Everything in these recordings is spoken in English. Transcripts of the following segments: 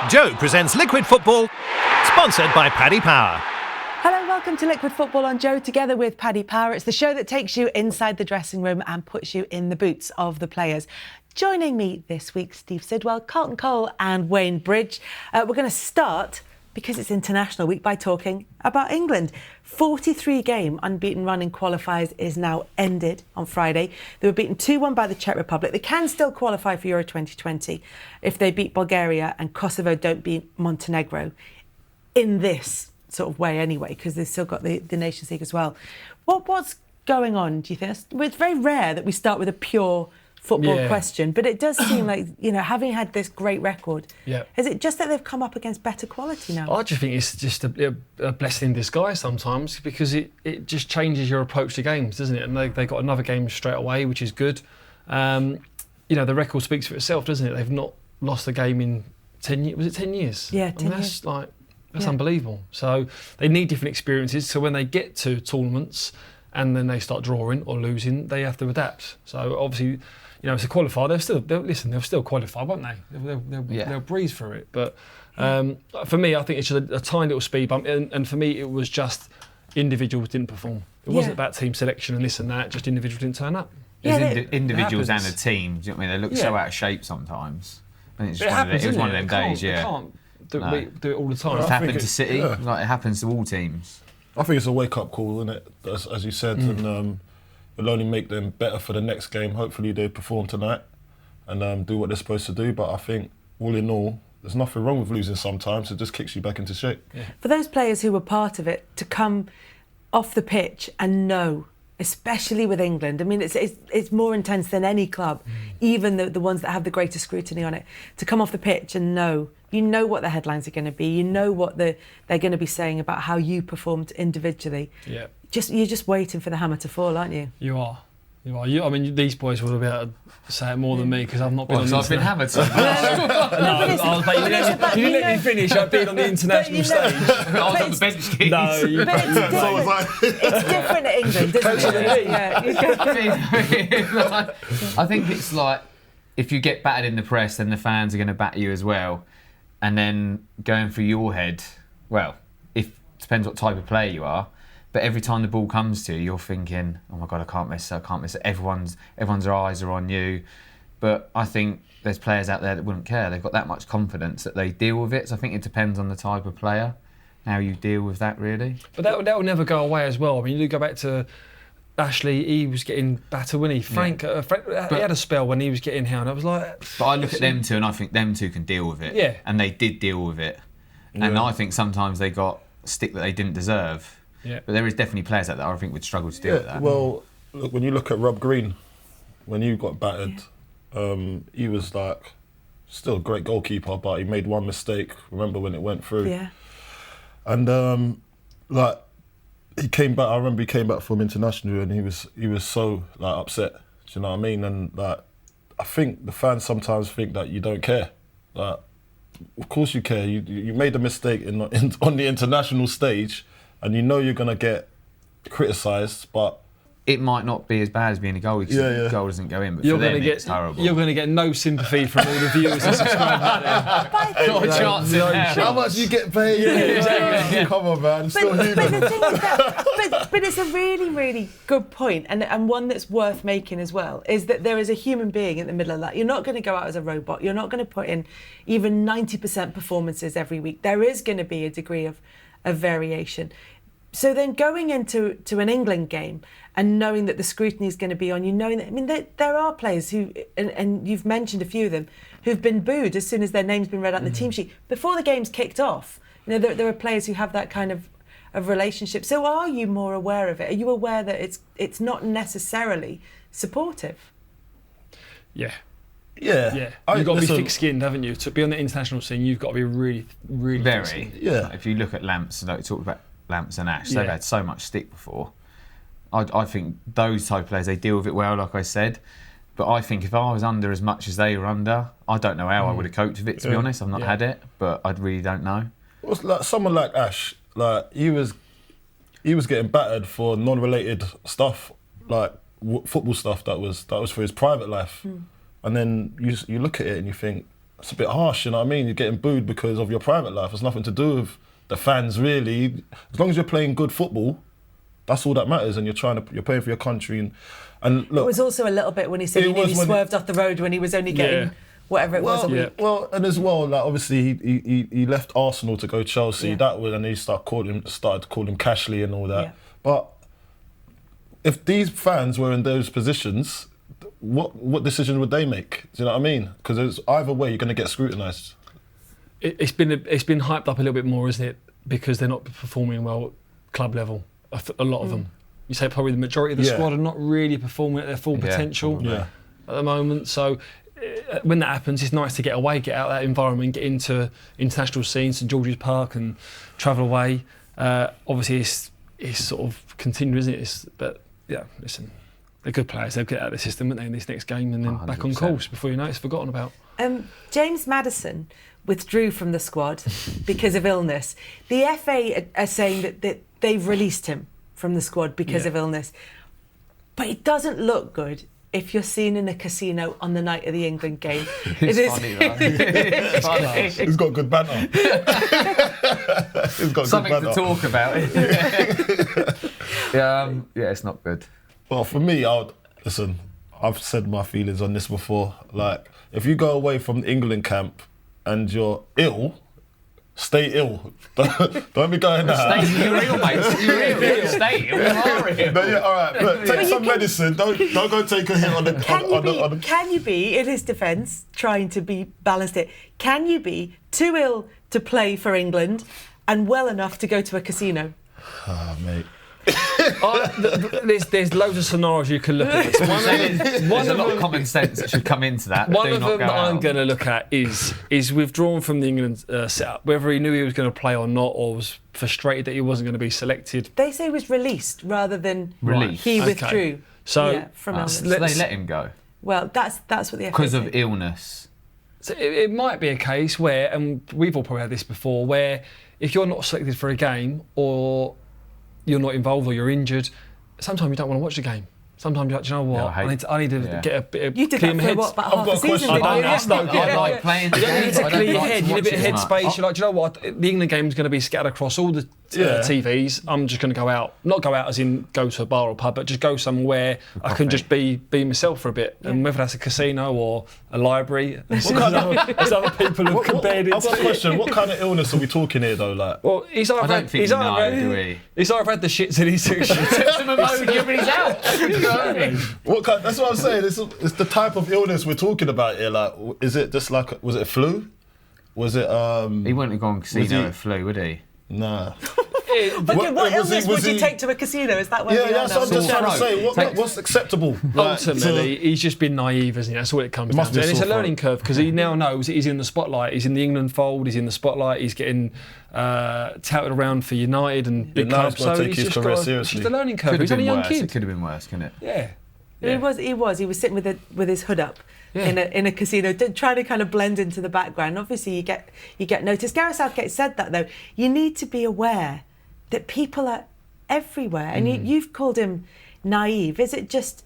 Joe presents Liquid Football, sponsored by Paddy Power. Hello, welcome to Liquid Football on Joe, together with Paddy Power. It's the show that takes you inside the dressing room and puts you in the boots of the players. Joining me this week, Steve Sidwell, Carlton Cole and Wayne Bridge. We're going to start, because it's International Week, by talking about England. 43-game unbeaten run in qualifiers is now ended on Friday. They were beaten 2-1 by the Czech Republic. They can still qualify for Euro 2020 if they beat Bulgaria and Kosovo don't beat Montenegro in this sort of way anyway, because they've still got the Nations League as well. What's going on, do you think? It's very rare that we start with a pure football question, but it does seem like, you know, having had this great record, is it just that they've come up against better quality now? I just think it's just a blessing in disguise sometimes, because it just changes your approach to games, doesn't it? And they got another game straight away, which is good. You know, the record speaks for itself, doesn't it? They've not lost a game in 10 years. Was it 10 years? Yeah, 10 years. That's unbelievable. So they need different experiences. So when they get to tournaments and then they start drawing or losing, they have to adapt. So obviously, you know, it's a qualifier. They'll still qualify, won't they? They'll breeze through it. But for me, I think it's just a tiny little speed bump. And for me, it was just individuals didn't perform. It wasn't about team selection and this and that. Just individuals didn't turn up. Individuals and a team. Do you know what I mean? They look so out of shape sometimes. I think it was one of them days. You can't do it all the time. It's happened to City. Like, it happens to all teams. I think it's a wake-up call, isn't it? As you said, and it'll only make them better for the next game. Hopefully they perform tonight and do what they're supposed to do. But I think, all in all, there's nothing wrong with losing sometimes. It just kicks you back into shape. Yeah. For those players who were part of it, to come off the pitch and know, especially with England, I mean, it's more intense than any club, even the ones that have the greatest scrutiny on it, to come off the pitch and know, you know what the headlines are going to be, you know what they're going to be saying about how you performed individually. Yeah. You're just waiting for the hammer to fall, aren't you? You are. I mean, these boys will be able to say it more than me, because I've not been on the I've been hammered so much. You didn't let me finish. I've been on the international stage. I was on the bench kicks. It's different at England, isn't it? I think it's like, if you get battered in the press, then the fans are going to batter you as well. And then going through your head, well, depends what type of player you are. But every time the ball comes to you, you're thinking, oh my God, I can't miss it. Everyone's eyes are on you. But I think there's players out there that wouldn't care. They've got that much confidence that they deal with it. So I think it depends on the type of player, how you deal with that, really. But that will never go away as well. I mean, you go back to Ashley, he was getting battered, wasn't he? Frank, he had a spell when he was getting hound. I was like... But I look at them two and I think them two can deal with it. Yeah. And they did deal with it. Yeah. And I think sometimes they got stick that they didn't deserve. Yeah. But there is definitely players out there I think would struggle to deal with that. Well, look, when you look at Rob Green, when he got battered, he was like still a great goalkeeper, but he made one mistake. Remember when it went through? Yeah. And like he came back. I remember he came back from international, and he was so like upset. Do you know what I mean? And like I think the fans sometimes think that you don't care. Like, of course you care. You made a mistake on the international stage. And you know you're going to get criticised, but... It might not be as bad as being a goal, because the goal doesn't go in, but for them it's horrible. You're going to get no sympathy from all the viewers who subscribe out there. Not a chance in hell. How much you get paid? Yeah. Come on, man. I'm still human. But the thing is that, but it's a really, really good point, and one that's worth making as well, is that there is a human being in the middle of that. You're not going to go out as a robot. You're not going to put in even 90% performances every week. There is going to be a degree of variation. So then going into an England game and knowing that the scrutiny is going to be on you, knowing that, I mean, there are players who, and you've mentioned a few of them, who've been booed as soon as their name's been read out on the team sheet before the game's kicked off. You know, there are players who have that kind of relationship. So are you more aware of it? Are you aware that it's not necessarily supportive? Yeah. You've got to be thick-skinned, haven't you? To be on the international scene, you've got to be really, really thick-skinned. Yeah. If you look at Lamps, like we talked about Lamps and Ash, they've had so much stick before. I think those type of players, they deal with it well, like I said. But I think if I was under as much as they were under, I don't know how I would have coped with it, to be honest. I've not had it, but I really don't know. Well, like someone like Ash, like he was getting battered for non-related stuff, like football stuff that was for his private life. And then you look at it and you think, it's a bit harsh, you know what I mean? You're getting booed because of your private life. It's nothing to do with the fans, really. As long as you're playing good football, that's all that matters, and you're paying for your country. And look, it was also a little bit when he said he nearly swerved off the road when he was only getting whatever it was a week. Well, and as well, like obviously he left Arsenal to go Chelsea. That was, and he started calling him Cashley and all that. Yeah. But if these fans were in those positions, what decision would they make? Do you know what I mean? Because either way, you're going to get scrutinised. It's been hyped up a little bit more, isn't it? Because they're not performing well club level. A lot of them. You say probably the majority of the squad are not really performing at their full potential at the moment. So when that happens, it's nice to get away, get out of that environment, get into international scenes, St George's Park, and travel away. Obviously, it's sort of continued, isn't it? But yeah, listen, they're good players. They'll get out of the system, won't they, in this next game, and then 100%. Back on course before you know it's forgotten about. James Maddison withdrew from the squad because of illness. The FA are saying that they've released him from the squad because of illness. But it doesn't look good if you're seen in a casino on the night of the England game. It's funny, though. Funny. He's got good banter. He's got something good banter to talk about. Yeah, it's not good. Well, for me, listen, I've said my feelings on this before. Like, if you go away from the England camp and you're ill, stay ill. Don't be going out. You're ill, mate. You're ill. Stay ill. You are ill. No, yeah, all right. But take some medicine. Don't go take a hit on the. Can you be, in his defence, trying to be balanced it? Can you be too ill to play for England and well enough to go to a casino? Oh, mate. There's loads of scenarios you can look at. There's a lot of common sense that should come into that. One of them that I'm going to look at is withdrawn from the England setup, whether he knew he was going to play or not, or was frustrated that he wasn't going to be selected. They say he was released rather than released. He withdrew. So from illness. So they let him go. Well, that's what the FA because of illness. So it might be a case where, and we've all probably had this before, where if you're not selected for a game or you're not involved or you're injured, sometimes you don't want to watch the game. Sometimes you're like, do you know what? I need to get a bit of you did clear that my for head. about half a season. I like playing the game. You need to clear your head. You need a bit of headspace. You're like, do you know what? The England game is going to be scattered across all the TVs. I'm just going to go out. Not go out as in go to a bar or pub, but just go somewhere I can just be myself for a bit. And whether that's a casino or a library, as other people have compared it to. I've got a question. What kind of illness are we talking here, though? Like, well, he's either had the shits and he's took some ammonia and he's out. What kind? That's what I'm saying. It's the type of illness we're talking about here. Like, is it just like, was it a flu? Was it? He wouldn't have gone casino with flu, would he? Nah. What illness would you take to a casino? Is that where we are now? That's what I'm just trying to say. What's acceptable? Ultimately, he's just been naive, isn't he? That's what it comes down to. And it's a learning curve because he now knows that he's in the spotlight. He's in the England fold. He's in the spotlight. He's getting touted around for United and big clubs. So take his career seriously. It's just a learning curve. He's only a young kid. It could have been worse, couldn't it? Yeah. He was sitting with his hood up in a casino, trying to kind of blend into the background. Obviously, you get noticed. Gareth Southgate said that though. You need to be aware that people are everywhere, and you've called him naive. Is it just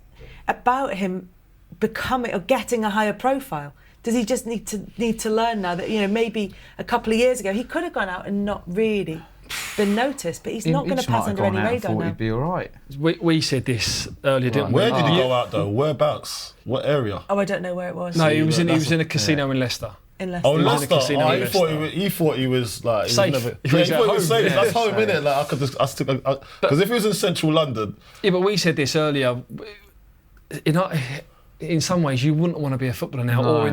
about him becoming or getting a higher profile? Does he just need to learn now that maybe a couple of years ago he could have gone out and not really been noticed, but he's not going to pass under any radar now. He'd be all right. We said this earlier, didn't we? Where did he go out though? Whereabouts? What area? Oh, I don't know where it was. No, he was in a casino in Leicester. Oh, Leicester. He thought he was like safe. He was safe. That's home, innit? Like because if he was in central London. Yeah, but we said this earlier. In some ways, you wouldn't want to be a footballer now, or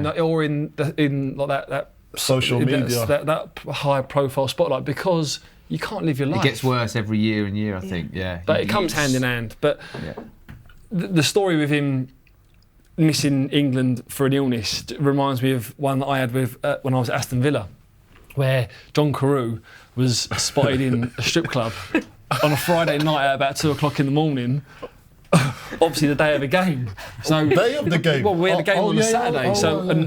in that social media, that high profile spotlight, because you can't live your life. It gets worse every year and year, I think. Yeah, but it comes hand in hand. But the story with him missing England for an illness reminds me of one that I had with when I was at Aston Villa, where John Carew was spotted in a strip club on a Friday night at about 2:00 in the morning. Obviously, the day of the game. So day of the game. Well, we had a game on the Saturday.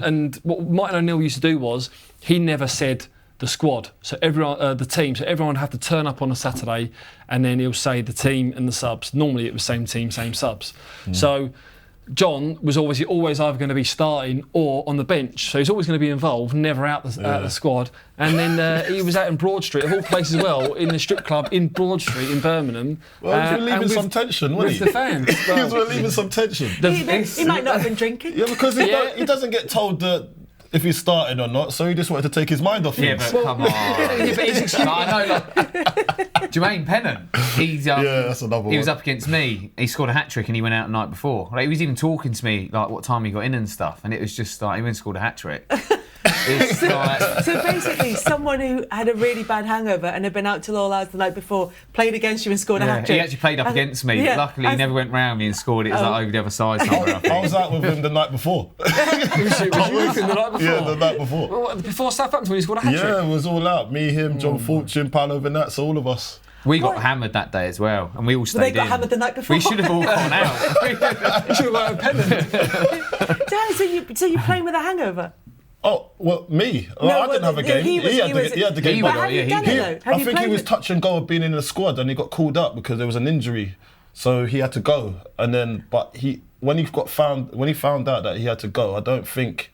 And what Martin O'Neill used to do was he never said the squad, so everyone, the team. So everyone would have to turn up on a Saturday, and then he'll say the team and the subs. Normally, it was same team, same subs. So John was obviously always either going to be starting or on the bench, so he's always going to be involved, never out the squad. And then he was out in Broad Street, of all places as well, in the strip club in Broad Street in Birmingham. Well, he was relieving some tension, wasn't he? With the fans. He was relieving some tension. He might not have been drinking. Yeah, because he doesn't get told that if he's starting or not, so he just wanted to take his mind off Yeah, things. but come on. I know, Jermaine Pennant. That's another one. He was up against me. He scored a hat-trick and he went out the night before. Like, he was even talking to me, like, what time he got in and stuff. And it was just like, he went and scored a hat-trick. So basically, someone who had a really bad hangover and had been out till all hours the night before played against you and scored a hat-trick. He actually played up against me. But luckily, he never went round me and scored it. It was like over the other side somewhere, I think. I was out with him the night before. Was you with him the night before? Yeah, the night before. Well, before Southampton when he scored a hat-trick? Yeah, it was all out. Me, him, John Fortune, Paolo Vinazzo, all of us. We got hammered that day as well, and we all stayed in. They got hammered the night before? We should have all gone out. You should have got a Pennant. So you're playing with a hangover? Oh, well, me. I didn't have a game. He had the game. But have you done it, though? I think he was touch and go of being in the squad, and he got called up because there was an injury, so he had to go. And then, but when he found out that he had to go, I don't think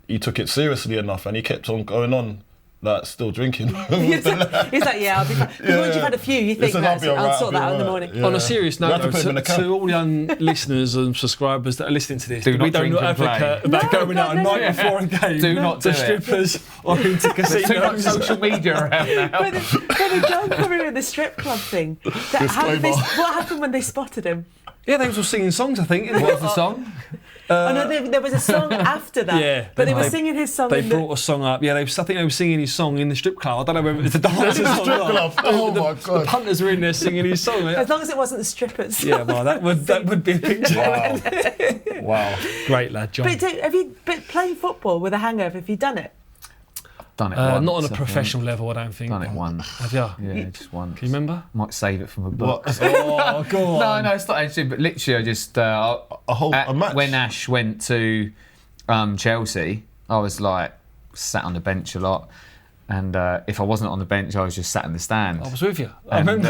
he took it seriously enough, and he kept on going on. Like, still drinking. He's like, yeah, I'll be fine. Because once you've had a few, you think, I'll sort that out in the morning. Yeah. On a serious note, to all young listeners and subscribers that are listening to this, we don't advocate about going out a night before a game. Do not do it. Strippers or into casinos. Too much social media around now. But the John coming with the strip club thing, what happened when they spotted him? Yeah, they were all singing songs, I think. What was the song? There was a song after that. Yeah, but they were singing his song. They brought a song up. Yeah, I think they were singing his song in the strip club. I don't know whether it was the dancers or not. Oh my God! The punters were in there singing his song. As long as it wasn't the strippers. Yeah, well, that would be a picture. Wow. Great lad, John. But playing football with a hangover, have you done it? Done it once. Not on a professional level, I don't think. Done it once. Have you? Yeah, just once. Can you remember? Might save it from a book. Oh, go on. No, it's not actually. But literally, I just a match. When Ash went to Chelsea, I was like sat on the bench a lot, and if I wasn't on the bench, I was just sat in the stand. I was with you. I remember.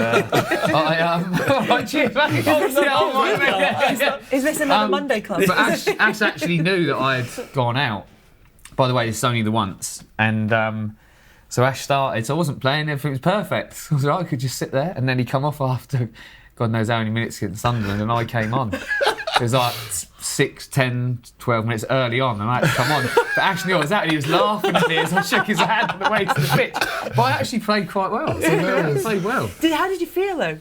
Is this another Monday club? But Ash actually knew that I had gone out. By the way, it's only the once. And so Ash started, so I wasn't playing, everything was perfect. I was like, I could just sit there. And then he come off after God knows how many minutes against Sunderland, and I came on. It was like 6, 10, 12 minutes early on, and I had to come on. But Ash knew I was out, and he was laughing at me as I shook his hand on the way to the pitch. But I actually played quite well. I played well. How did you feel, though?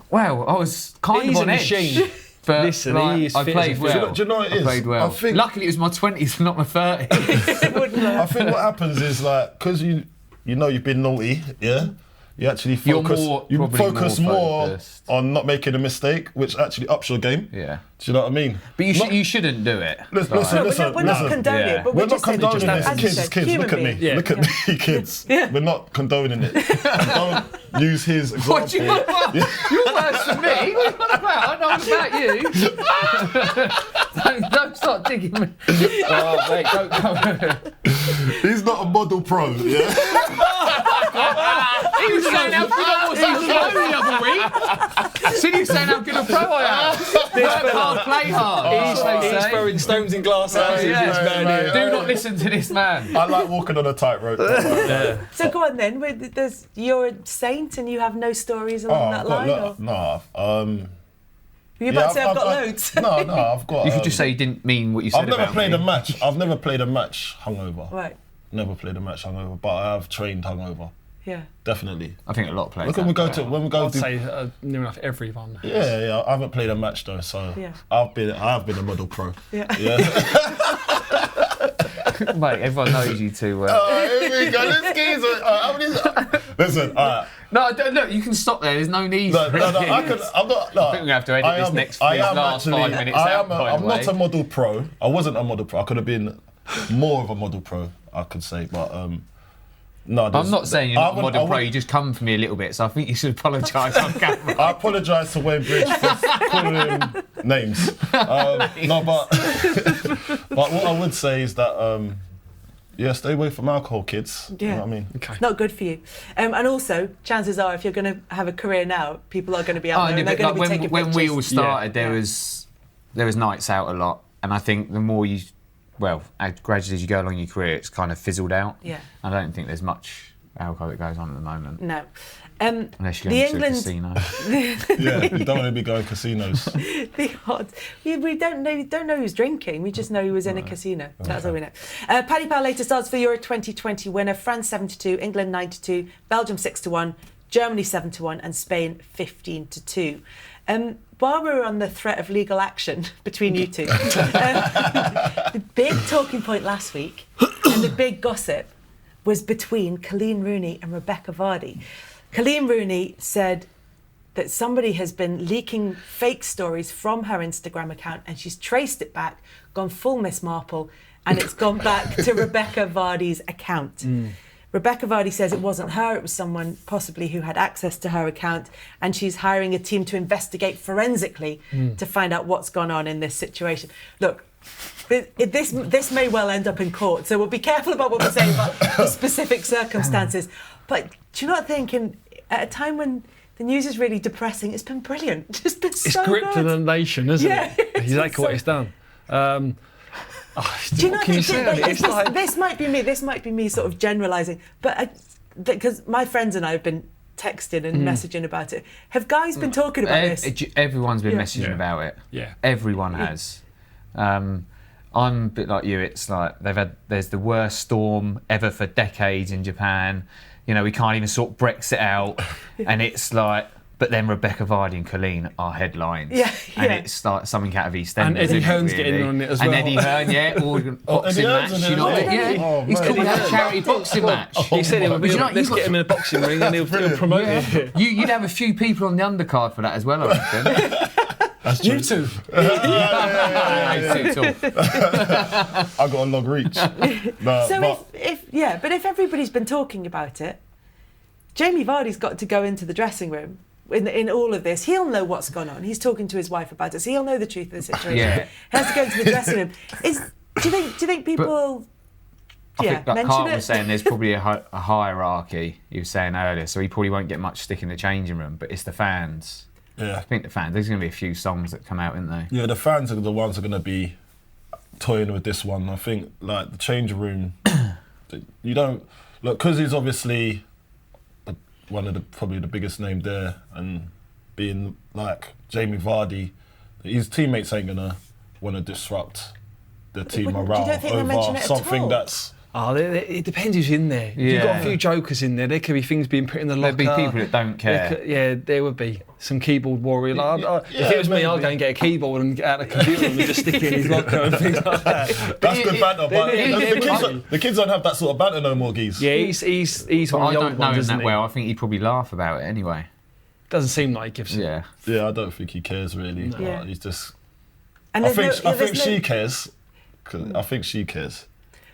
Well, I was kind of on edge. Machine. But listen, I played well. Do you know what it is? I played well. I think, luckily, it was my 20s, not my 30s. I think what happens is, like, because you know you've been naughty, yeah? You actually focus more on not making a mistake, which actually ups your game. Yeah. Do you know what I mean? But you shouldn't do it. Listen. We're not condoning it, but we're not saying condoning it. Kids, look at me. Yeah. Look at me, kids. Yeah. We're not condoning it. Don't use his example. What, you're worse than me? What are you on about? I know about you. Don't start digging me. Oh, mate, don't go. He's not a model pro, yeah? He was saying how good I was the other week. So he was saying how good a pro I am. Work hard, play hard. He's throwing stones in glass houses. Do not listen to this man. I like walking on a tightrope. So go on then. You're a saint and you have no stories along that line? No. Were you about to say I've got loads? No, I've got... You could just say you didn't mean what you said about me. I've never played a match hungover. Right. Never played a match hungover, but I have trained hungover. Yeah. Definitely. I think a lot of players. Look, when we go I'd say near enough everyone. Yeah. I haven't played a match though, so yeah. I have been a model pro. Yeah. Mate, everyone knows you too well. Here we go. Listen. No, look, you can stop there. There's no need. No, I think we have to edit this last 5 minutes out. I'm not a model pro. I wasn't a model pro. I could have been more of a model pro, I could say, but no. I'm not saying you're not a model pro. You just come for me a little bit, so I think you should apologise on camera. I apologise to Wayne Bridge for calling him names. No, but what I would say is that Yeah, stay away from alcohol, kids. Yeah. You know what I mean? Okay. Not good for you. And also, chances are, if you're going to have a career now, people are going to be out there and they're going to be taking when pictures. we all started, there was nights out a lot, and I think the more you, gradually as you go along your career, it's kind of fizzled out. Yeah. I don't think there's much alcohol that goes on at the moment. No. Unless you're going to a casino. Yeah, you don't want to be going casinos. The odds. We don't know who's drinking. We just know he was in a casino. That's all we know. Paddy Power later starts for Euro 2020 winner. France 7-2, England 9-2, Belgium 6-1, Germany 7-1, and Spain 15-2. While we're on the threat of legal action between you two, the big talking point last week and the big gossip was between Coleen Rooney and Rebekah Vardy. Coleen Rooney said that somebody has been leaking fake stories from her Instagram account, and she's traced it back, gone full Miss Marple, and it's gone back to Rebekah Vardy's account. Rebekah Vardy says it wasn't her, it was someone possibly who had access to her account, and she's hiring a team to investigate forensically to find out what's gone on in this situation. Look, this may well end up in court, so we'll be careful about what we're saying about the specific circumstances. But do you not think at a time when the news is really depressing, it's been brilliant. Just been so It's gripped good. the nation, isn't it? Exactly what so... it's done. Do you know, It's this might be me sort of generalising, but because my friends and I have been texting and messaging about it. Have guys been talking about this? Everyone's been messaging about it. Yeah. Everyone has. I'm a bit like you. It's like there's the worst storm ever for decades in Japan. You know, we can't even sort Brexit out, and it's like. But then Rebekah Vardy and Coleen are headlines. And it's like something out of EastEnders. And Eddie Hearn's getting on it as well. And Eddie Hearn, boxing match. You know what I mean? He's called a charity boxing match. He said he would be let's get him in a boxing ring and he'll promote it. You'd have a few people on the undercard for that as well, I reckon. That's true. You two. I got a long reach. But if everybody's been talking about it, Jamie Vardy's got to go into the dressing room in all of this. He'll know what's gone on. He's talking to his wife about it, so he'll know the truth of the situation. Yeah. He has to go into the dressing room. Do you think people? I think, like mention Carlton it? was saying, there's probably a hierarchy. He was saying earlier, so he probably won't get much stick in the changing room. But it's the fans. Yeah. I think the fans. There's going to be a few songs that come out, isn't there? Yeah, the fans are the ones that are going to be toying with this one. I think, like, the changing room, you don't look, because he's obviously one of probably the biggest name there, and being like Jamie Vardy, his teammates ain't gonna want to disrupt the team morale over something that's. It depends who's in there. If you've got a few jokers in there, there could be things being put in the locker. There'd be people that don't care. There would be some keyboard warrior. If it was me, I'd go and get a keyboard and get out the computer and just stick it in his locker and things like that. That's good banter, but the kids don't have that sort of banter no more, Geese. Yeah, he's one of the old ones, isn't he? Well, I think he'd probably laugh about it anyway. Doesn't seem like he gives Yeah, I don't think he cares really. No. Yeah. He's just. And I think she cares. I think she cares.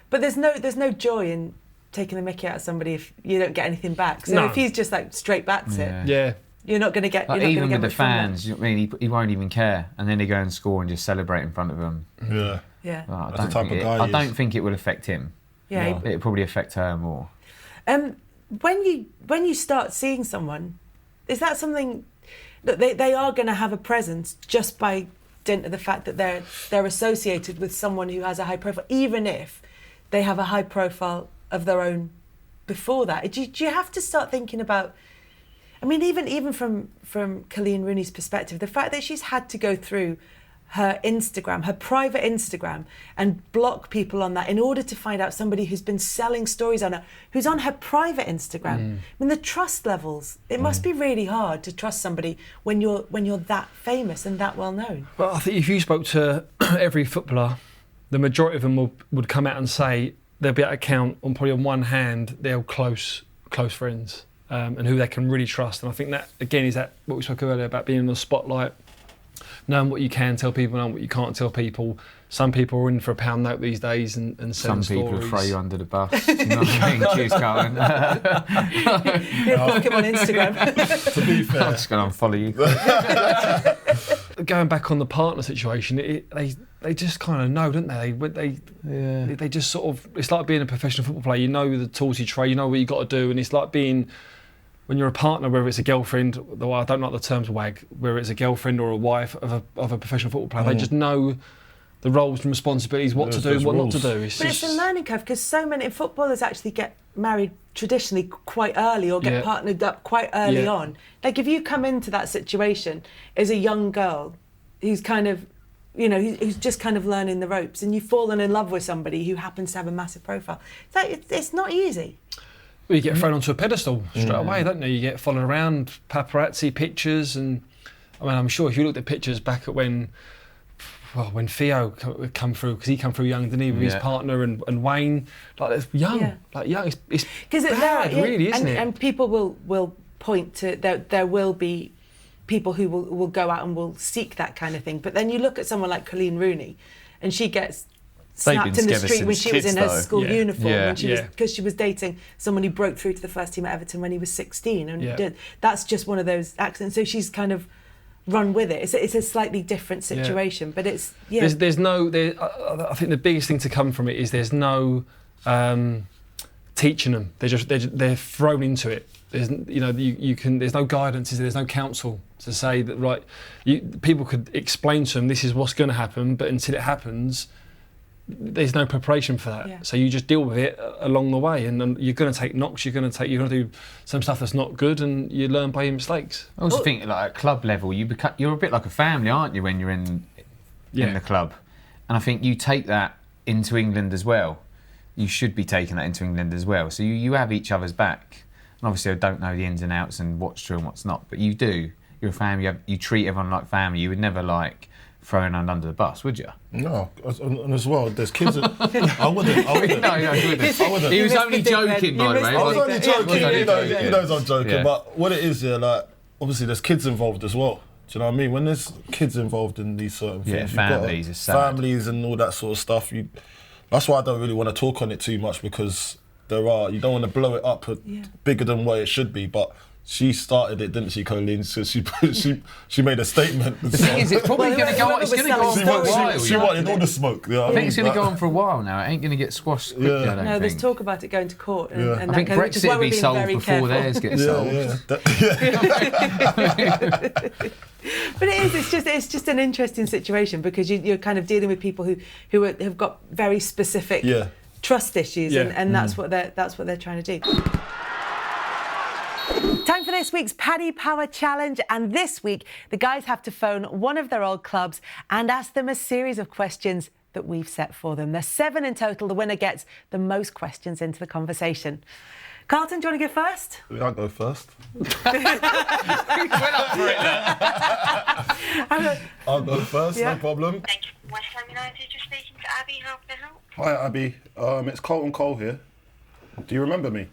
But there's no joy in taking the mickey out of somebody if you don't get anything back. So if he's just like straight backs it, you're not going to get. Like, even with the fans, you know what I mean, he won't even care, and then they go and score and just celebrate in front of them. Yeah. Well, That's the type of guy I don't think it would affect him. Yeah. No. It'd probably affect her more. When you start seeing someone, is that something that they are going to have a presence just by dint of the fact that they're associated with someone who has a high profile, even if they have a high profile of their own before that? Do you have to start thinking about, I mean, even from Coleen Rooney's perspective, the fact that she's had to go through her Instagram, her private Instagram, and block people on that in order to find out somebody who's been selling stories on her, who's on her private Instagram. I mean, the trust levels, it must be really hard to trust somebody when you're that famous and that well known. Well, I think if you spoke to every footballer, the majority of them would come out and say they'll be able to count on probably on one hand their close friends and who they can really trust. And I think that, again, is that what we spoke earlier about being in the spotlight, knowing what you can tell people, knowing what you can't tell people. Some people are in for a pound note these days and selling stories. Some people will throw you under the bus. You know what I mean? Cheers, Carlton. Block him on Instagram. To be fair, I'm just going to unfollow you. going back on the partner situation, they just kind of know, don't they? They just sort of. It's like being a professional football player. You know the tools you trade. You know what you got to do, and it's like being when you're a partner, whether it's a girlfriend. Though I don't like the terms wag, whether it's a girlfriend or a wife of a professional football player. They just know the roles and responsibilities, what to do and what not to do. But it's a learning curve because so many footballers actually get married traditionally quite early or get partnered up quite early on. Like if you come into that situation as a young girl who's kind of, who's just kind of learning the ropes and you've fallen in love with somebody who happens to have a massive profile, it's not easy. Well, you get thrown onto a pedestal straight away, don't you? You get followed around, paparazzi pictures, and I mean, I'm sure if you looked at pictures back at when Theo come through, because he come through young, didn't he, with his partner and Wayne, it's young. It's bad, really, isn't it? And people will point to there will be people who will go out and will seek that kind of thing. But then you look at someone like Coleen Rooney, and she gets snapped in the street when she was in her school uniform, because she was dating someone who broke through to the first team at Everton when he was 16, and that's just one of those accidents. So she's kind of run with it. It's a slightly different situation, but it's There's no. I think the biggest thing to come from it is there's no teaching them. They're thrown into it. There's there's no guidance. There's no counsel to say that people could explain to them this is what's going to happen, but until it happens, there's no preparation for that. So you just deal with it along the way, and then you're going to take knocks. You're going to do some stuff that's not good, and you learn by your mistakes. I also think, like at club level, you're a bit like a family, aren't you, when you're in the club? And I think you take that into England as well. You should be taking that into England as well. So you have each other's back. And obviously, I don't know the ins and outs and what's true and what's not, but you do. You're a family. You treat everyone like family. You would never throw anyone under the bus, would you? No, and as well, there's kids. I wouldn't. No, you wouldn't. I wouldn't. He was only joking, by the way. I was only joking. He knows I'm joking. But what it is, obviously there's kids involved as well. Do you know what I mean? When there's kids involved in these certain things, families and all that sort of stuff. That's why I don't really want to talk on it too much, because you don't want to blow it up bigger than what it should be. But she started it, didn't she, Coleen? So she made a statement. The thing is, it's probably going to go on. It's going to go on for a while. She wanted all the smoke. I think it's going to go on for a while now. It ain't going to get squashed quickly. I don't think. There's talk about it going to court. And I think Brexit will be solved before theirs gets solved. But it's just an interesting situation, because you're kind of dealing with people who have got very specific trust issues, and that's what they're trying to do. Time for this week's Paddy Power Challenge, and this week the guys have to phone one of their old clubs and ask them a series of questions that we've set for them. There's 7 in total. The winner gets the most questions into the conversation. Carlton, do you want to go first? I'll go first. I'll go first, no problem. Thank you. West Ham United, just speaking to Abby. How can I help? Hi, Abby. It's Carlton Cole here. Do you remember me?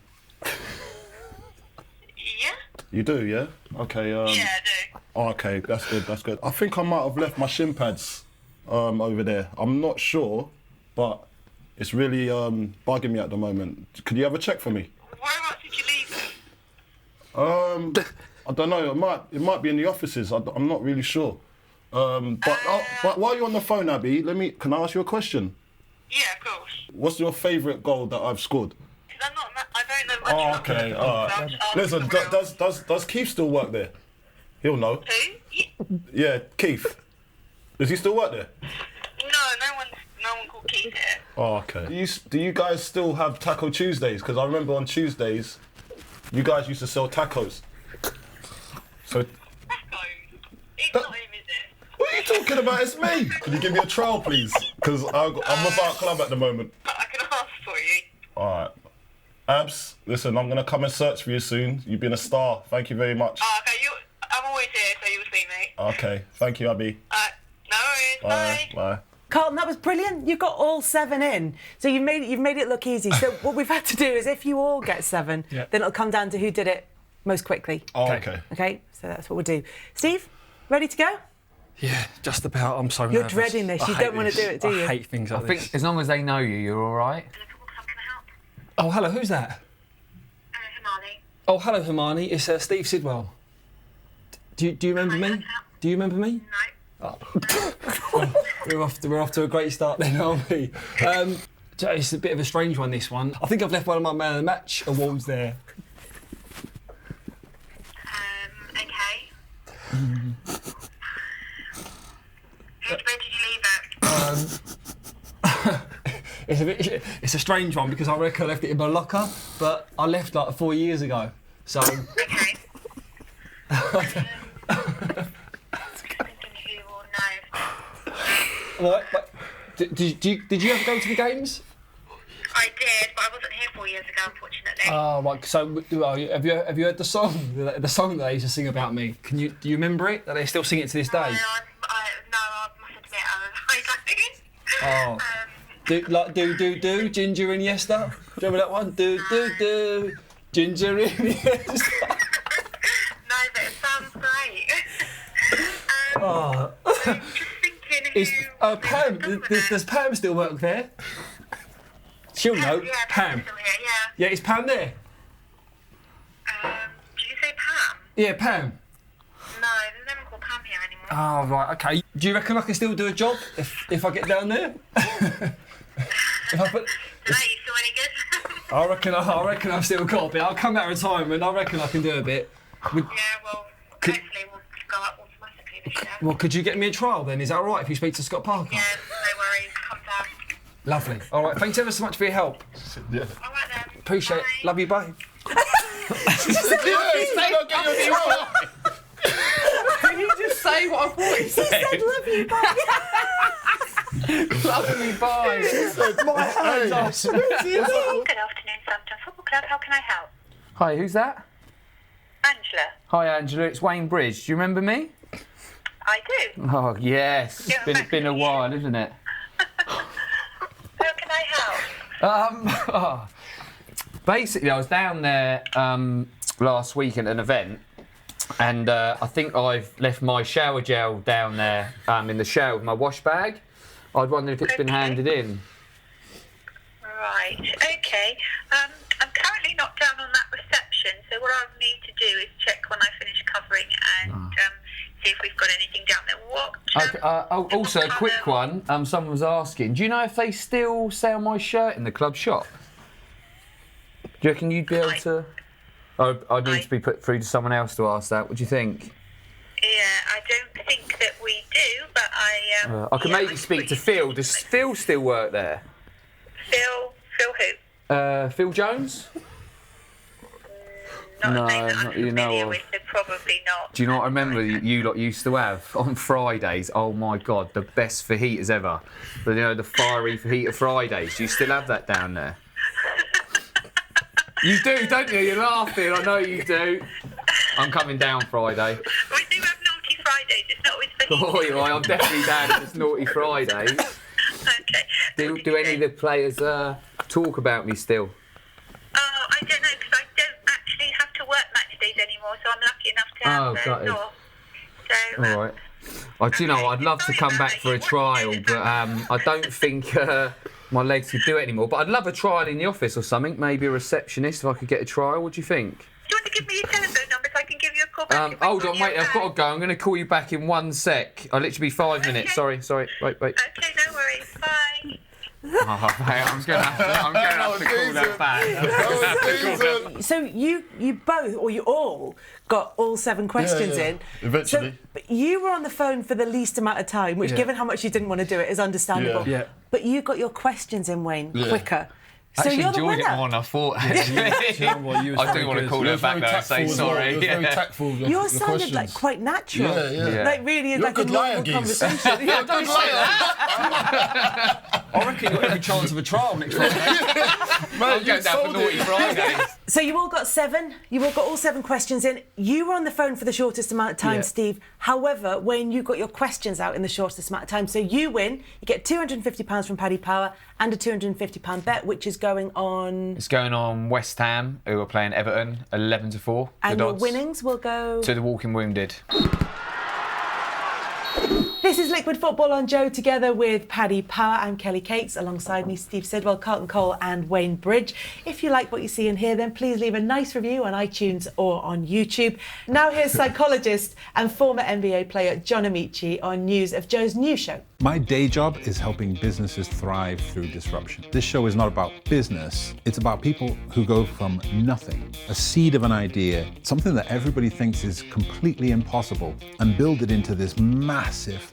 Yeah. You do, yeah? Okay. Yeah, I do. Oh, okay, that's good. I think I might have left my shin pads over there. I'm not sure, but it's really bugging me at the moment. Could you have a check for me? Whereabouts did you leave them? I don't know. It might be in the offices. I'm not really sure. But while you're on the phone, Abby, can I ask you a question? Yeah, of course. What's your favourite goal that I've scored? Because I don't know much about okay, football, all right. so Listen, does Keith still work there? He'll know. Who? Yeah, Keith. Does he still work there? No one called Keith here. Oh, okay. Do you guys still have Taco Tuesdays? Because I remember on Tuesdays, you guys used to sell tacos. So. Tacos? It's not him, is it? What are you talking about? It's me. Can you give me a trial, please? Because I'm without club at the moment. I can ask for you. All right. Abs, listen, I'm going to come and search for you soon. You've been a star. Thank you very much. Oh, okay. I'm always here, so you'll see me. Okay. Thank you, Abby. No worries. Bye. Carlton, that was brilliant. You got all 7 in, so you've made it look easy. So what we've had to do is, if you all get 7, then it'll come down to who did it most quickly. Oh, okay. Okay, so that's what we'll do. Steve, ready to go? Yeah, just about. I'm so nervous. You're dreading this. You don't want to do it, do you? I hate things like this. I think as long as they know you're all right. Oh, hello. Who's that? Hermione. Oh, hello, Hermione. It's Steve Sidwell. Do you remember me? Do you remember me? We're off to a great start then, aren't we? It's a bit of a strange one, this one. I think I've left one of my Man of the Match awards there. Okay. Where did you leave it? It's a strange one because I reckon I left it in my locker, but I left like 4 years ago. So. Okay. Thinking who will know. Right, but did you ever go to the games? I did, but I wasn't here 4 years ago, unfortunately. Oh, right. So have you heard the song? The song that they used to sing about me. Do you remember it? That they still sing it to this day? No, I must admit, I don't. Oh. Do, Ginger and Yester. Do you remember that one? Do, Ginger and Yester. No, but it sounds great. Oh. I'm just thinking who... Pam, does Pam still work there? She'll know. Yeah, Pam. Still here, yeah. Yeah, is Pam there? Did you say Pam? Yeah, Pam. No, there's no one called Pam here anymore. Oh, right, okay. Do you reckon I can still do a job if I get down there? If I put... Today, you still any good? I reckon I've still got a bit. I'll come out of retirement. I reckon I can do a bit. Yeah, well, hopefully we'll go up automatically this year. Well, could you get me a trial then? Is that all right if you speak to Scott Parker? Yeah, no worries. Come down. Lovely. All right. Thanks ever so much for your help. Yeah. All right then. Appreciate it. Bye. Love you. Bye. Can you just say what I thought he said? Love you, bye. Love me, bye. My hands are sweaty. Good afternoon, Southampton Football Club. How can I help? Hi, who's that? Angela. Hi, Angela. It's Wayne Bridge. Do you remember me? I do. Oh, yes. Yeah, It's been a while, isn't it? How can I help? Basically, I was down there last week at an event, and I think I've left my shower gel down there in the shower with my wash bag. I'd wonder if it's been handed in. Right, okay. I'm currently not down on that reception, so what I'll need to do is check when I finish covering and see if we've got anything down there. Also, a quick one. Someone was asking, do you know if they still sell my shirt in the club shop? Do you reckon you'd be able to... I need to be put through to someone else to ask that. What do you think? Yeah, I don't think that we do, but I can maybe speak to Phil. Does Phil still work there? Phil who? Phil Jones? Not No, a name that I'm not you know familiar of. with, so probably not. Do you know what I remember you lot used to have on Fridays? Oh my God, the best fajitas ever. But you know, the fiery fajita Fridays. Do you still have that down there? You do, don't you? You're laughing. I know you do. I'm coming down Friday. We do have Naughty Fridays, it's not always for Oh, I'm definitely down if it's Naughty Fridays. Okay. Do any of the players talk about me still? Oh, I don't know, because I don't actually have to work match days anymore, so I'm lucky enough to have got it. off. So, All right. Do you know, I'd love to come back for a trial, but I don't think my legs could do it anymore. But I'd love a trial in the office or something, maybe a receptionist if I could get a trial. What do you think? do you want to give me your telephone number so I can give you a call back? if Hold I've on, got wait, your I've got to phone? go. I'm going to call you back in 1 sec. I'll literally be 5 minutes. Sorry. Wait. Okay, no worries. Bye. Oh, mate, I'm going to have to call that back. So you both, or you all, got all 7 questions in. Eventually. So, but you were on the phone for the least amount of time, which, given how much you didn't want to do it, is understandable. Yeah. But you got your questions in, Wayne, quicker. So I actually you're the enjoyed winner. it more than I thought. Actually. I do want to call her back though and say sorry. It was very tactful. Yours sounded like quite natural. Yeah. Like really You're like a good a liar, normal geez. conversation. You're a good liar. I reckon you've got every chance of a trial next Friday. I'm going down for Naughty Fridays. So you all got 7. You all got all 7 questions in. You were on the phone for the shortest amount of time, Steve. However, Wayne, you got your questions out in the shortest amount of time. So you win. You get £250 from Paddy Power and a £250 bet, which is going on. It's going on West Ham, who are playing Everton, 11-4. And good your odds. winnings will go To the Walking Wounded. This is Liquid Football on Joe, together with Paddy Power. I'm Kelly Cates, alongside me Steve Sidwell, Carlton Cole and Wayne Bridge. If you like what you see and hear, then please leave a nice review on iTunes or on YouTube. Now here's psychologist and former NBA player John Amici on news of Joe's new show. My day job is helping businesses thrive through disruption. This show is not about business, it's about people who go from nothing, a seed of an idea, something that everybody thinks is completely impossible, and build it into this massive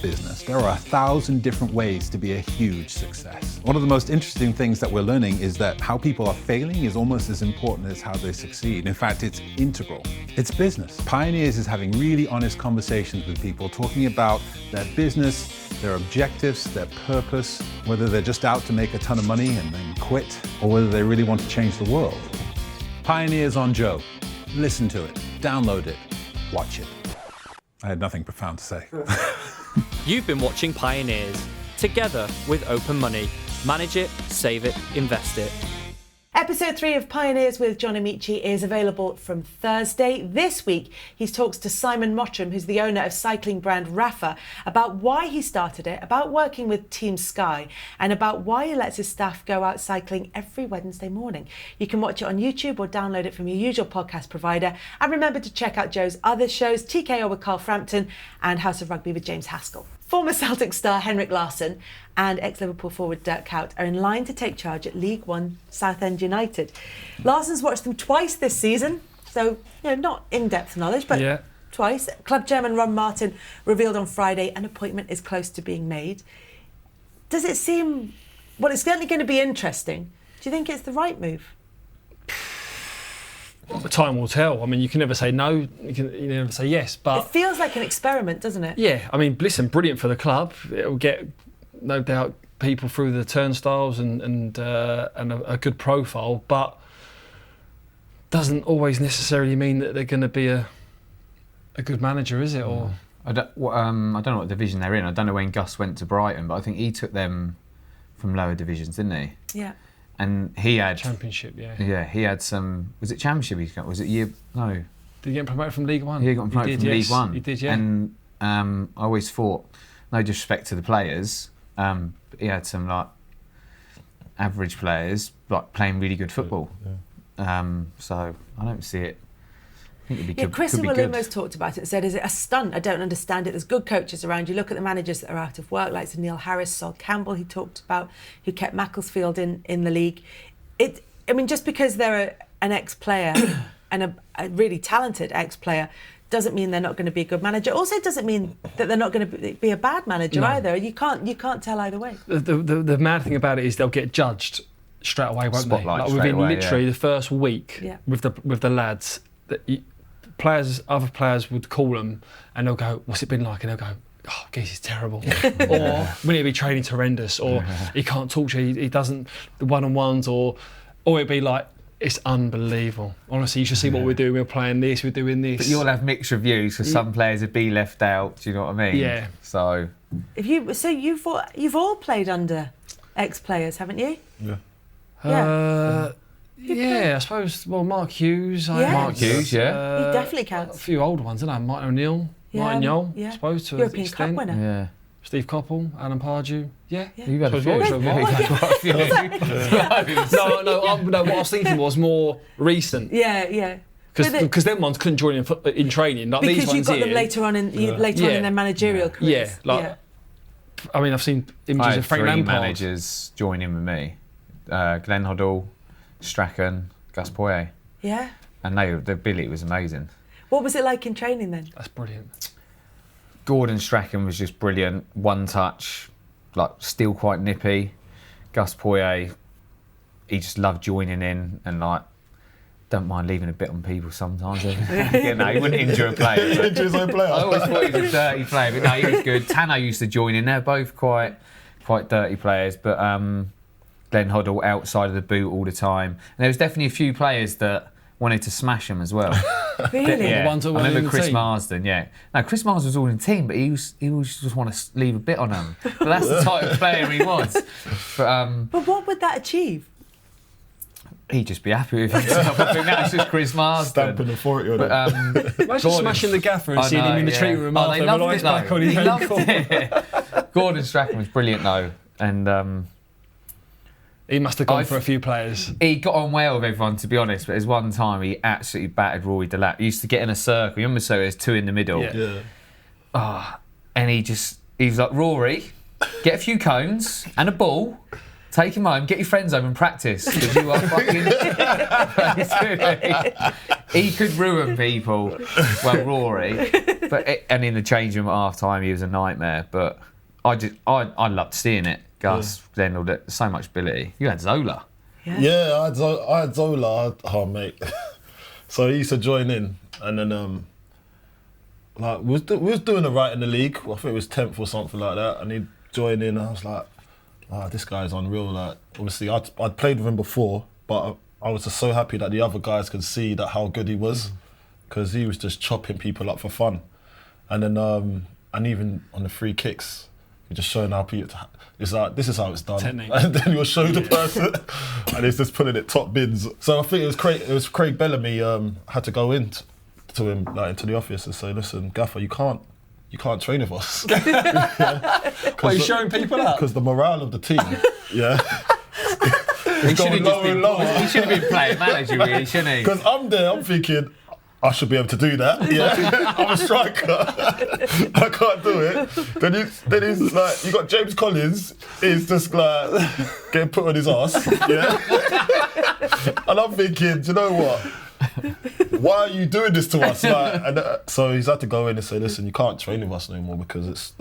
business. There are 1,000 different ways to be a huge success. One of the most interesting things that we're learning is that how people are failing is almost as important as how they succeed. In fact, it's integral. It's business. Pioneers is having really honest conversations with people, talking about their business, their objectives, their purpose, whether they're just out to make a ton of money and then quit, or whether they really want to change the world. Pioneers on Joe. Listen to it, download it, watch it. I had nothing profound to say. You've been watching Pioneers, together with Open Money. Manage it, save it, invest it. Episode 3 of Pioneers with John Amici is available from Thursday. This week, he talks to Simon Mottram, who's the owner of cycling brand Rapha, about why he started it, about working with Team Sky, and about why he lets his staff go out cycling every Wednesday morning. You can watch it on YouTube or download it from your usual podcast provider. And remember to check out Joe's other shows, TKO with Carl Frampton and House of Rugby with James Haskell. Former Celtic star Henrik Larsson and ex-Liverpool forward Dirk Kuyt are in line to take charge at League One Southend United. Larsson's watched them twice this season, so not in-depth knowledge, but twice. Club chairman Ron Martin revealed on Friday an appointment is close to being made. Does it seem, well, it's certainly going to be interesting. Do you think it's the right move? Time will tell. I mean, you can never say no, you can never say yes, but... It feels like an experiment, doesn't it? Yeah, I mean, listen, brilliant for the club. It'll get, no doubt, people through the turnstiles and a good profile, but doesn't always necessarily mean that they're going to be a good manager, is it? Or I don't know what division they're in. I don't know when Gus went to Brighton, but I think he took them from lower divisions, didn't he? Yeah. And he had Championship, Yeah, he had some. Was it Championship? He got? Was it year? No. Did he get promoted from League One? He got promoted from League One. He did, yeah. And I always thought, no disrespect to the players, but he had some like average players like playing really good football. Yeah. So I don't see it. I think it'd be Chris could be Williams good. talked about it and said, is it a stunt? I don't understand it. There's good coaches around. You look at the managers that are out of work, like Neil Harris, Sol Campbell, he talked about, who kept Macclesfield in the league. I mean, just because they're an ex-player and a really talented ex-player doesn't mean they're not going to be a good manager. Also doesn't mean that they're not going to be a bad manager either. You can't tell either way. The mad thing about it is they'll get judged straight away, won't they? Like within literally the first week with the lads. Other players would call them and they'll go, "What's it been like?" And they'll go, "Oh, geez, it's terrible." Or "Will it be training's horrendous?" Or "He can't talk to you. He doesn't the one-on-ones." Or it'd be like, "It's unbelievable. Honestly, you should see what we're doing. We're playing this. We're doing this." But you'll have mixed reviews because some players would be left out. Do you know what I mean? Yeah. So. You've all played under ex-players, haven't you? Yeah. Yeah, I suppose. Well, Mark Hughes. Mark Hughes, he definitely counts. A few older ones, isn't I? Martin O'Neill, Martin Yole, I suppose, to European an Cup extent. winner. Yeah. Steve Coppell, Alan Pardew. Yeah. You've had a few. No, what I was thinking was more recent. Yeah. Because them ones couldn't join in training. Like because these ones you got here, them later on in their managerial careers. I mean, I've seen images of Frank three Lampard. managers join in with me: Glenn Hoddle, Strachan, Gus Poyet. Yeah. And their ability was amazing. What was it like in training then? That's brilliant. Gordon Strachan was just brilliant. One touch, like still quite nippy. Gus Poyet, he just loved joining in and like don't mind leaving a bit on people sometimes. He wouldn't injure a player. Injure his own player. I always thought he was a dirty player, but no, he was good. Tanner used to join in. They're both quite dirty players, but Glenn Hoddle outside of the boot all the time. And there was definitely a few players that wanted to smash him as well. Really? The ones that I weren't in remember the Chris team. Marsden, No, Chris Marsden was all in the team, but he always just want to leave a bit on him. But that's the type of player he was. But what would that achieve? He'd just be happy with himself. I think that's just Chris Marsden. Stamping authority on it. Imagine smashing the gaffer and seeing him in the treatment room after with lights back on his He loved it. Gordon Strachan was brilliant though, and he must have gone for a few players. He got on well with everyone, to be honest, but there's one time he absolutely battered Rory Delap. He used to get in a circle. You remember, so there's two in the middle. Yeah. And he was like, Rory, get a few cones and a ball. Take him home, get your friends home and practice, because you are fucking... He could ruin people. Well, Rory. And in the change room at half-time, he was a nightmare. But I loved seeing it. Gus, then all that, so much ability. You had Zola. Yeah, I had Zola. Oh, mate. So he used to join in. And then, we was doing it right in the league. I think it was 10th or something like that. And he'd join in, and I was like, this guy's unreal. Like, obviously, I'd played with him before, but I was just so happy that the other guys could see that how good he was, because he was just chopping people up for fun. And then, and even on the free kicks, you're just showing how people. It's like, this is how it's done. Technique. And then you'll show the person, and it's just putting it top bins. So I think it was Craig Bellamy had to go in to him, like, into the office and say, listen, Gaffer, you can't train with us. Well, you're showing people up? Because the morale of the team, He should have been playing manager, really, shouldn't he? Because I'm there, I'm thinking, I should be able to do that. Yeah, I'm a striker. I can't do it. Then he's like, you got James Collins. He's just like getting put on his ass. Yeah, and I'm thinking, do you know what? Why are you doing this to us? Like, and so he's had to go in and say, listen, you can't train with us anymore, because it's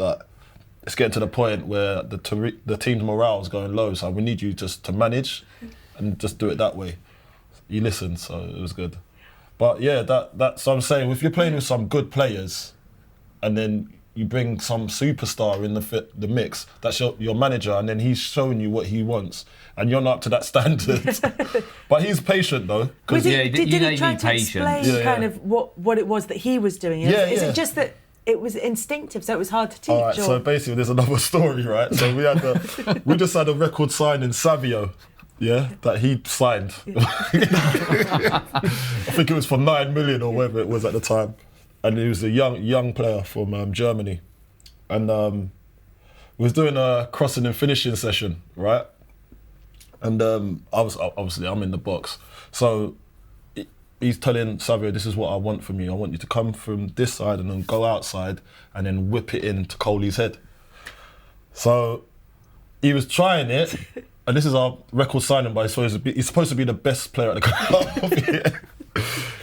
getting to the point where the team's morale is going low. So we need you just to manage and just do it that way. He listened, so it was good. But yeah, that's what I'm saying. If you're playing with some good players, and then you bring some superstar in the mix, that's your manager, and then he's showing you what he wants, and you're not up to that standard. But he's patient though. Did he try to explain kind of what it was that he was doing? Is it just that it was instinctive, so it was hard to teach? All right, so basically there's another story, right? So we just had a record sign in Savio. Yeah, that he signed. I think it was for 9 million or whatever it was at the time, and he was a young player from Germany, and we was doing a crossing and finishing session, right? And I was obviously I'm in the box, so he's telling Savio, this is what I want from you. I want you to come from this side and then go outside and then whip it into Coley's head. So he was trying it. And this is our record signing, but he's supposed to be the best player at the club.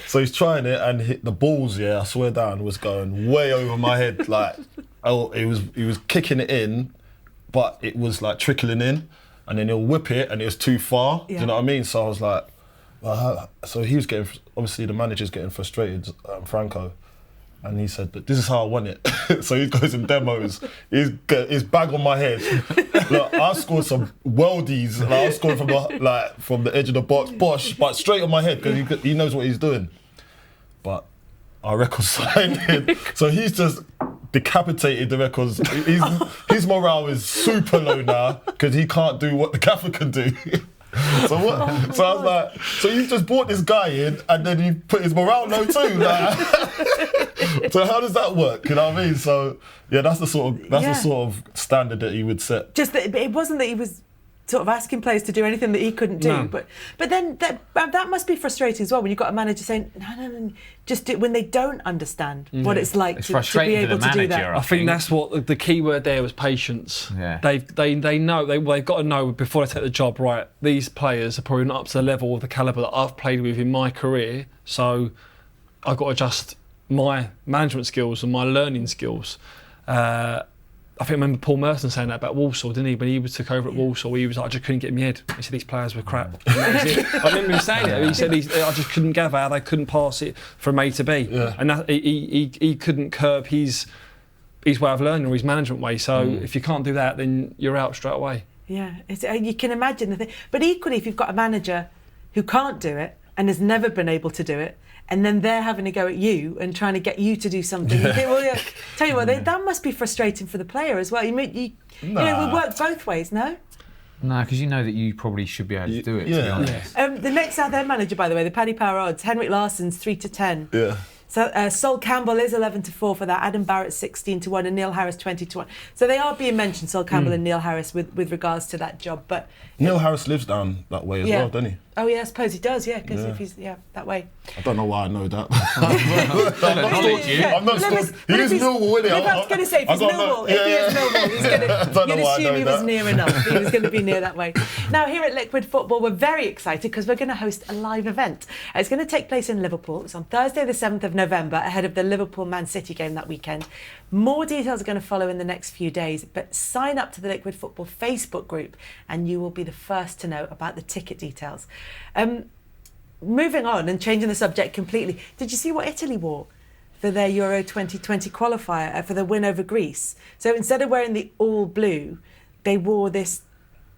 So he's trying it, and the balls, I swear down, was going way over my head. Like, he was kicking it in, but it was like trickling in, and then he'll whip it, and it was too far. Do you know what I mean? So I was like, so he was getting, obviously the manager's getting frustrated, Franco. And he said, but this is how I want it. So he goes and demos his bag on my head. Look, I scored some worldies. Like, I scored from the edge of the box, but straight on my head, because he knows what he's doing. But our record signed him. So he's just decapitated the records. His morale is super low now, because he can't do what the gaffer can do. So what? So I was like, so you just brought this guy in, and then you put his morale low too. Like, so how does that work? You know what I mean? So yeah, that's the sort of standard that he would set. Just that it wasn't that he was sort of asking players to do anything that he couldn't do, No. but then that must be frustrating as well when you've got a manager saying no, just do, when they don't understand what it's like to be able to do that. I think that's what the key word there was, patience. Yeah. They know they've got to know before they take the job, right, these players are probably not up to the level of the calibre that I've played with in my career, so I've got to adjust my management skills and my learning skills. I think I remember Paul Merson saying that about Walsall, didn't he? When he took over at Walsall, he was like, I just couldn't get in my head. He said these players were crap. And that was it. I remember him saying it. He said I just couldn't gather how they couldn't pass it from A to B. Yeah. And that, he couldn't curb his way of learning or his management way. So if you can't do that, then you're out straight away. Yeah, you can imagine the thing. But equally, if you've got a manager who can't do it and has never been able to do it, and then they're having to go at you and trying to get you to do something. You think, well, tell you what, that must be frustrating for the player as well. You know, it would work both ways, no? No, because you know that you probably should be able to do it, to be honest. The next Southend manager, by the way, the Paddy Power odds, Henrik Larsson's 3-10. Yeah. So Sol Campbell is 11-4 for that. Adam Barrett 16-1 and Neil Harris 20-1. So they are being mentioned, Sol Campbell and Neil Harris, with regards to that job. But Neil Harris lives down that way as well, doesn't he? Oh yeah, I suppose he does. Yeah, because if he's that way. I don't know why I know that. I'm not sure. He is Millwall, isn't he? I was going to say, if he is Millwall, you'd assume he was near enough. He was going to be near that way. Now, here at Liquid Football, we're very excited because we're going to host a live event. It's going to take place in Liverpool. It's on Thursday, the 7th of November, ahead of the Liverpool-Man City game that weekend. More details are going to follow in the next few days, but sign up to the Liquid Football Facebook group and you will be the first to know about the ticket details. Moving on and changing the subject completely, did you see what Italy wore for their Euro 2020 qualifier for the win over Greece? So instead of wearing the all blue, they wore this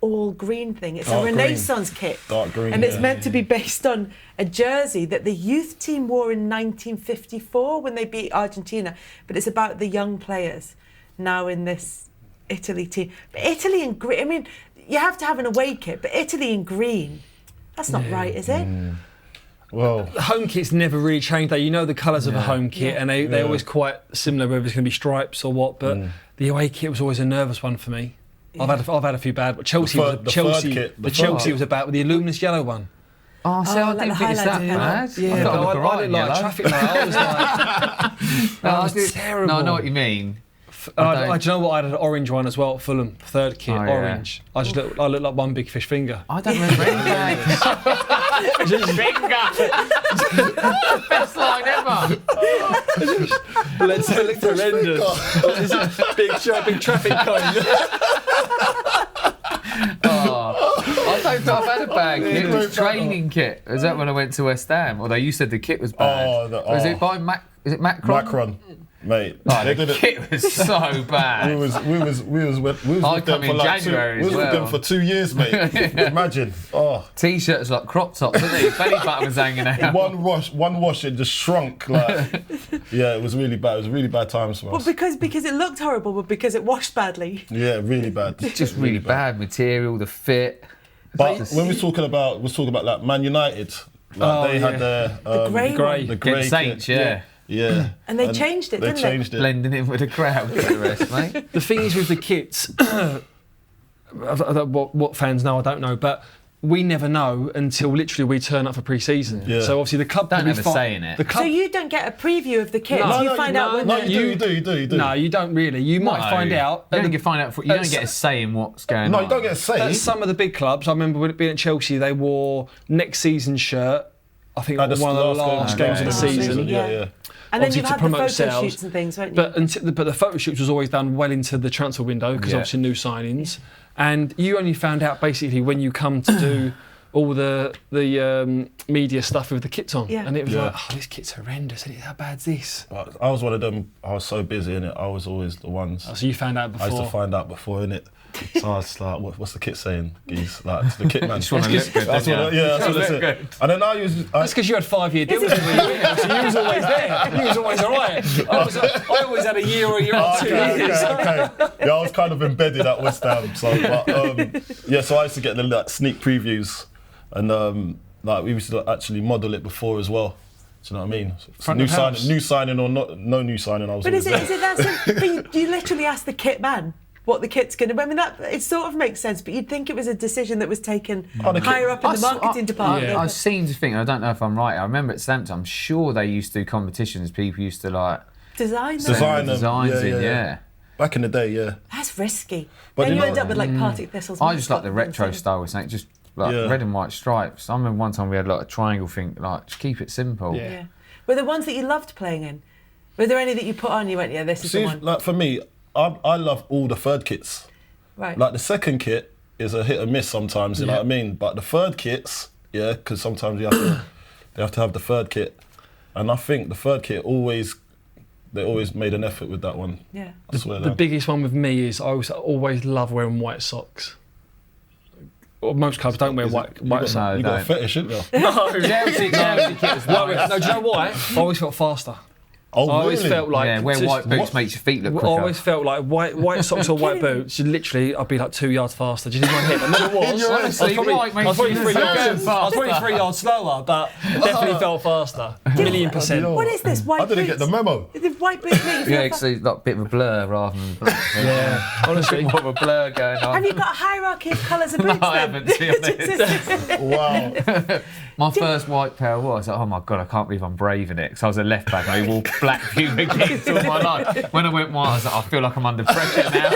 all green thing. It's Dark a Renaissance kit. Dark green, and it's meant to be based on a jersey that the youth team wore in 1954 when they beat Argentina. But it's about the young players now in this Italy team. But Italy in green, I mean, you have to have an away kit, but Italy in green, that's not right, is it? Well, the home kit's never really changed. You know the colours of a home kit, and they're always quite similar, whether it's going to be stripes or what. But the away kit was always a nervous one for me. I've had a few bad, but Chelsea was about with the luminous yellow one. Oh, so I didn't think it's that bad. Yeah, I looked like a traffic light. I was like, that was terrible. No, I know what you mean. Do you know what? I had an orange one as well at Fulham, third kit, orange. I looked like one big fish finger. I don't remember any Best line ever. Let's look horrendous. Big traffic cone. I don't think I've had a bad kit. It was training kit. Is that when I went to West Ham? Although you said the kit was bad. Was it by Is it Macron? Macron. Mate, the kit was so bad. we was with them for January we was with them for 2 years, mate. Imagine. T-shirts like crop tops, didn't they? Belly button was hanging out. One wash, it just shrunk. It was really bad. It was really bad times for us. Well, because it looked horrible, but because it washed badly. Yeah, really bad. Just really bad material, the fit. But when we're talking about like Man United, they had the grey Saints, Yeah. And they changed it, didn't they? Changed it. Blending in with the crowd for the rest, mate. The thing is with the kits, what fans know, I don't know, but we never know until literally we turn up for pre-season. Yeah. So obviously the club don't have a say in it. So you don't get a preview of the kits. You find out when. No, you do. No, you don't really. You might find out. You don't get a say in what's going on. No, you don't get a say. At some of the big clubs, I remember being at Chelsea, they wore next season's shirt. I think one of the last games of the season. Yeah. And then you've had the photo shoots and things, won't you? But the photo shoots was always done well into the transfer window because obviously new signings. And you only found out basically when you come to do all the media stuff with the kits on. Yeah. And it was like, this kit's horrendous. How bad's this? I was one of them. I was so busy in it. I was always the ones. So you found out before? I used to find out before, innit? So I was like, what's the kit saying, geez? Like, to the kit man. Just want to look good, that's what it. And then that's because you had 5-year deals with me, so you was always there. You was always all right. I always had a year or a year or 2 years. Okay. Yeah, I was kind of embedded at West Ham. So I used to get the sneak previews, and we used to actually model it before as well. Do you know what I mean? New signing or no new signing, I was. But is it that simple? But you literally asked the kit man what the kit's going to be. I mean, it sort of makes sense, but you'd think it was a decision that was taken higher up in the marketing department. I seem to think, I don't know if I'm right, I remember at Southampton, I'm sure they used to do competitions, people used to design designs in. Back in the day, yeah. That's risky. But then you end up with Partick Thistles. I just like the retro style with something, just red and white stripes. I remember one time we had a triangle thing, just keep it simple. Yeah. Were there ones that you loved playing in? Were there any that you put on and you went, this is the one? Like for me, I love all the third kits. Right. Like the second kit is a hit or miss sometimes, you know what I mean? But the third kits, because sometimes they have to have the third kit. And I think the third kit they always made an effort with that one. Yeah. The biggest one with me is I always love wearing white socks. Well, most clubs don't wear white socks. You got a fetish, isn't there? No. Chelsea kit was white. No, do you know why? I always felt faster. Oh, I always really? felt like wear white boots makes your feet look I quicker. always felt like white socks or white boots. Literally, I'd be like 2 yards faster. Do you see my hip? I never was. Honestly, white I was makes probably you 3 look yards. I was probably 3 yards slower, but definitely felt faster. $1,000,000%. What is this? White I didn't get the memo. The white boots make you feel Yeah, because it's like a bit of a blur rather than black. Yeah, honestly. More of a blur going on. Have you got a hierarchy of colours of boots? No, I then? haven't, to be honest. Wow. My first white pair I was like, oh my God, I can't believe I'm braving it. Because I was a left back and I wore black pubic kits all my life. When I went white, I was like, I feel like I'm under pressure now.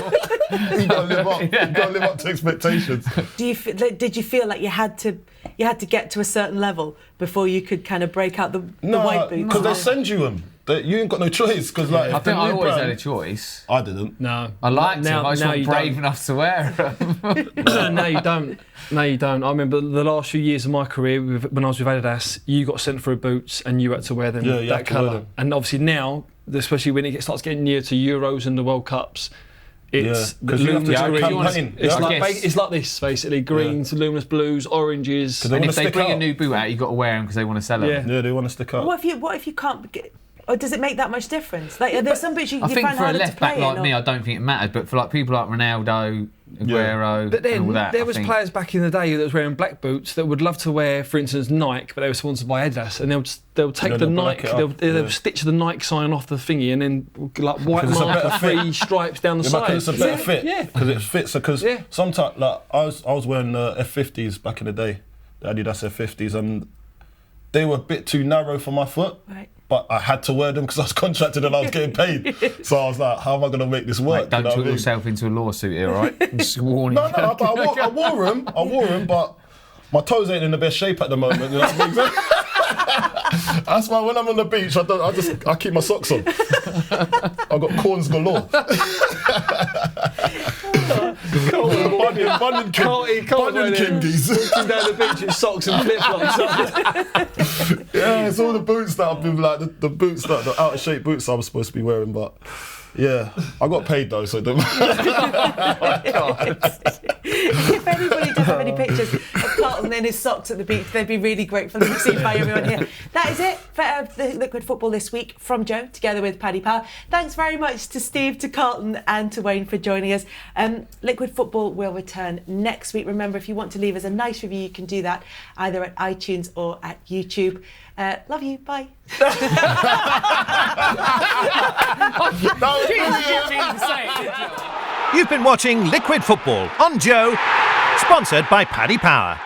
You got to live up. You got to live up to expectations. Did you feel like you had to get to a certain level before you could kind of break out the white boots? because they send you them. You ain't got no choice. Because like, I think I always had a choice. I didn't. No. I liked them. I just now wasn't you brave don't. enough to wear them. No, you don't. No, you don't. I remember the last few years of my career when I was with Adidas, you got sent through boots and you had to wear them Yeah, you that have to wear colour. them. And obviously now, especially when it starts getting near to Euros and the World Cups, it's Yeah, 'cause you have to luminous do green. campaign. It's Yeah. like Guess. it's like this basically: greens, luminous blues, oranges. They And wanna if they stick bring a out. new boot out, you've got to wear them because they want to sell them. Yeah. Yeah, they want to stick out. What if you can't get? Or does it make that much difference? Like, there's some boots you I think find for a harder left to play back like in, me, or- I don't think it mattered. But for like people like Ronaldo, Aguero, But then and all that, there I was think- players back in the day that was wearing black boots that would love to wear, for instance, Nike, but they were sponsored by Adidas, and they'll take Yeah, the they'll black Nike, it up, they'll yeah. stitch the Nike sign off the thingy, and then like white Because it's a marker, better fit. 3 stripes down the Yeah, side. because it's a better fit. Yeah. Because it fits. Because Yeah. sometimes, like I was wearing F50s back in the day, the Adidas F50s, and they were a bit too narrow for my foot. Right. But I had to wear them because I was contracted and I was getting paid. So I was like, how am I going to make this work? Mate, don't You know what talk I mean? yourself into a lawsuit here, all right? I'm just warning No, you. but I wore them, but my toes ain't in the best shape at the moment. You know what I mean? That's why when I'm on the beach, I keep my socks on. I've got corns galore. Bunyan kindies. Walking down the beach in socks and flip-flops. Yeah, it's all the boots that I've been like the boots that the out of shape boots I'm supposed to be wearing, but yeah, I got paid though, so it don't matter. If anybody does have any pictures of Carlton in his socks at the beach, they'd be really grateful to be seen by everyone here. That is it for the Liquid Football this week from Joe, together with Paddy Power. Thanks very much to Steve, to Carlton and to Wayne for joining us. Liquid Football will return next week. Remember, if you want to leave us a nice review, you can do that either at iTunes or at YouTube. Love you, bye. You've been watching Liquid Football on Joe, sponsored by Paddy Power.